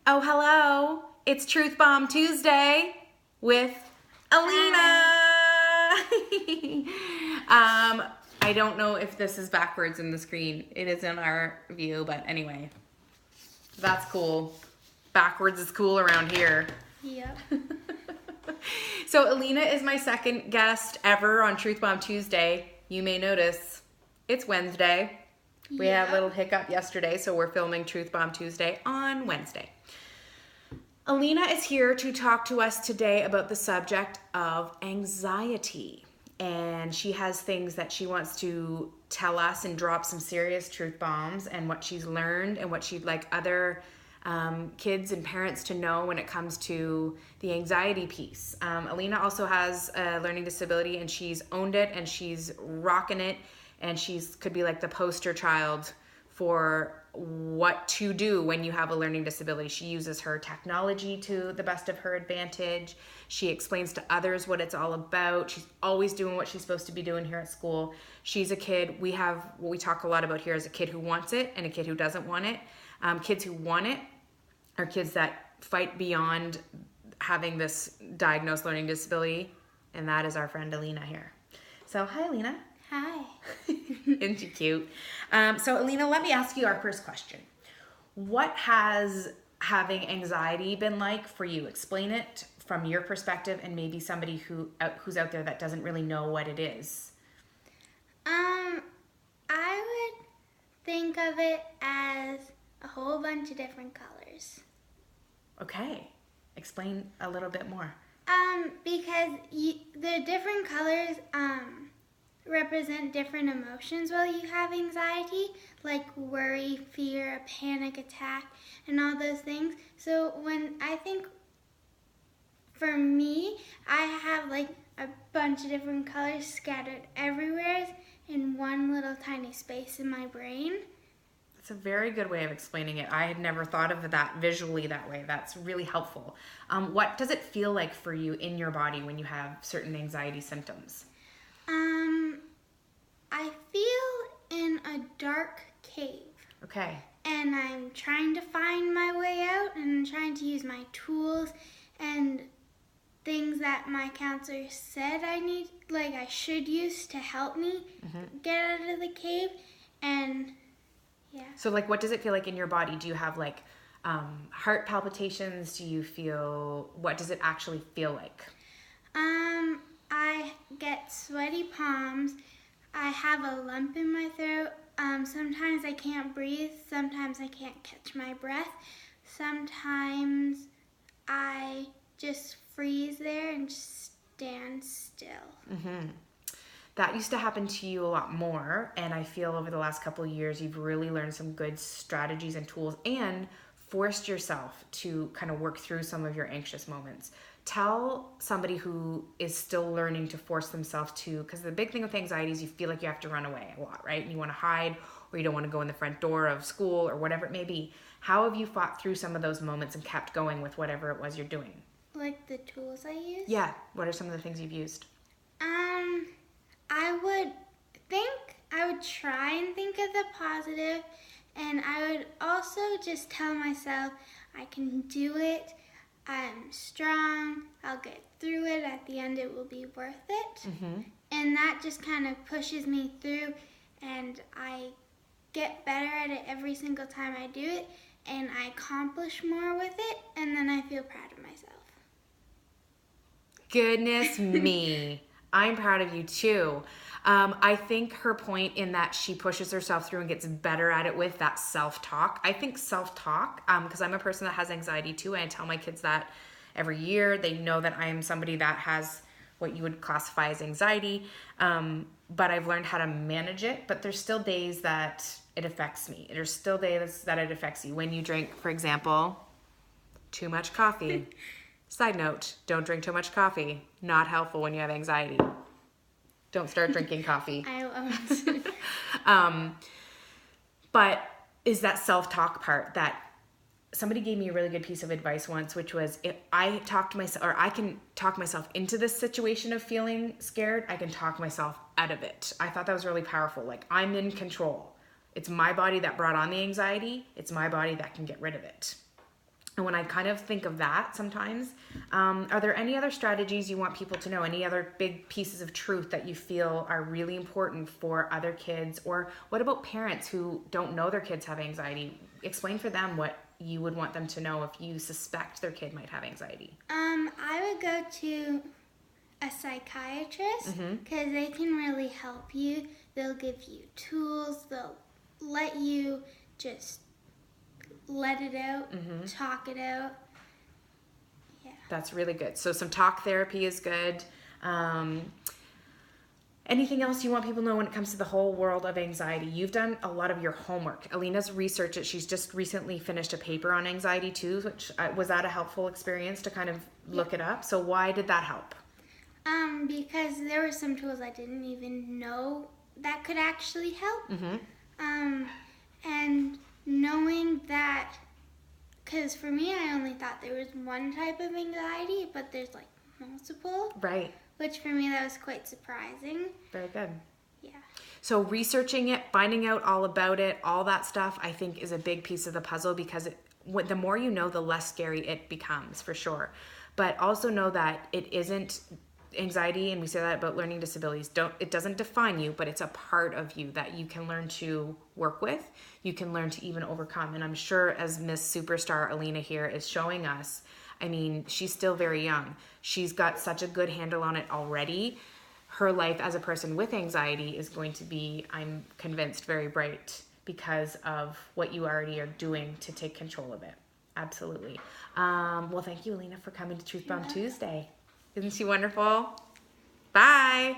Oh, hello. It's Truth Bomb Tuesday with Alina. I don't know if this is backwards in the screen. It is in our view, but anyway. That's cool. Backwards is cool around here. Yep. So Alina is my second guest ever on Truth Bomb Tuesday. You may notice it's Wednesday. We had a little hiccup yesterday, so we're filming Truth Bomb Tuesday on Wednesday. Alina is here to talk to us today about the subject of anxiety. And she has things that she wants to tell us and drop some serious truth bombs and what she's learned and what she'd like other kids and parents to know when it comes to the anxiety piece. Alina also has a learning disability and she's owned it and she's rocking it, and she's could be like the poster child for what to do when you have a learning disability. She uses her technology to the best of her advantage. She explains to others what it's all about. She's always doing what she's supposed to be doing here at school. She's a kid, we have what we talk a lot about here is a kid who wants it and a kid who doesn't want it. Kids who want it are kids that fight beyond having this diagnosed learning disability, and that is our friend Alina here. So hi, Alina. Hi. Isn't she cute? So Alina, let me ask you our first question. What has having anxiety been like for you? Explain it from your perspective and maybe somebody who's out there that doesn't really know what it is. I would think of it as a whole bunch of different colors. Okay. Explain a little bit more. Because the different colors, represent different emotions while you have anxiety, like worry, fear, a panic attack, and all those things. So when I think, for me, I have like a bunch of different colors scattered everywhere in one little tiny space in my brain. It's a very good way of explaining it. I had never thought of that visually that way. That's really helpful. What does it feel like for you in your body when you have certain anxiety symptoms? I feel in a dark cave. Okay. And I'm trying to find my way out and trying to use my tools and things that my counselor said I should use to help me get out of the cave. And yeah. So like, what does it feel like in your body? Do you have like heart palpitations? What does it actually feel like? I get sweaty palms. I have a lump in my throat. Sometimes I can't breathe. Sometimes I can't catch my breath. Sometimes I just freeze there and just stand still. Mm-hmm. That used to happen to you a lot more, and I feel over the last couple of years you've really learned some good strategies and tools and forced yourself to kind of work through some of your anxious moments. Tell somebody who is still learning to force themselves to, because the big thing with anxiety is you feel like you have to run away a lot, right? And you want to hide, or you don't want to go in the front door of school or whatever it may be. How have you fought through some of those moments and kept going with whatever it was you're doing? Like the tools I use? Yeah. What are some of the things you've used? I would try and think of the positive, and I would also just tell myself I can do it. I'm strong, I'll get through it, at the end it will be worth it. Mm-hmm. And that just kind of pushes me through, and I get better at it every single time I do it, and I accomplish more with it, and then I feel proud of myself. Goodness me. I'm proud of you too. I think her point in that she pushes herself through and gets better at it with that self-talk. I think self-talk, because I'm a person that has anxiety too, and I tell my kids that every year. They know that I am somebody that has what you would classify as anxiety, but I've learned how to manage it. But there's still days that it affects me. There's still days that it affects you. When you drink, for example, too much coffee. Side note, don't drink too much coffee. Not helpful when you have anxiety. Don't start drinking coffee. I won't. But is that self-talk part that somebody gave me a really good piece of advice once, which was if I talk to myself, or I can talk myself into this situation of feeling scared, I can talk myself out of it. I thought that was really powerful. Like, I'm in control. It's my body that brought on the anxiety. It's my body that can get rid of it. And when I kind of think of that sometimes, are there any other strategies you want people to know? Any other big pieces of truth that you feel are really important for other kids? Or what about parents who don't know their kids have anxiety? Explain for them what you would want them to know if you suspect their kid might have anxiety. I would go to a psychiatrist because they can really help you. They'll give you tools. They'll let you just let it out, talk it out. Yeah. That's really good. So some talk therapy is good. Anything else you want people to know when it comes to the whole world of anxiety? You've done a lot of your homework. Alina's researched it. She's just recently finished a paper on anxiety too, which was that a helpful experience to kind of look it up? So why did that help? Because there were some tools I didn't even know that could actually help. And knowing that, because for me, I only thought there was one type of anxiety, but there's like multiple. Right. Which for me, that was quite surprising. Very good. Yeah. So researching it, finding out all about it, all that stuff, I think is a big piece of the puzzle because the more you know, the less scary it becomes, for sure. But also know that it isn't anxiety, and we say that about learning disabilities. It doesn't define you, but it's a part of you that you can learn to work with. You can learn to even overcome. And I'm sure as Miss Superstar Alina here is showing us, I mean, she's still very young. She's got such a good handle on it already. Her life as a person with anxiety is going to be, I'm convinced, very bright because of what you already are doing to take control of it. Absolutely. Well, thank you, Alina, for coming to Truth Bomb Tuesday. Isn't she wonderful? Bye.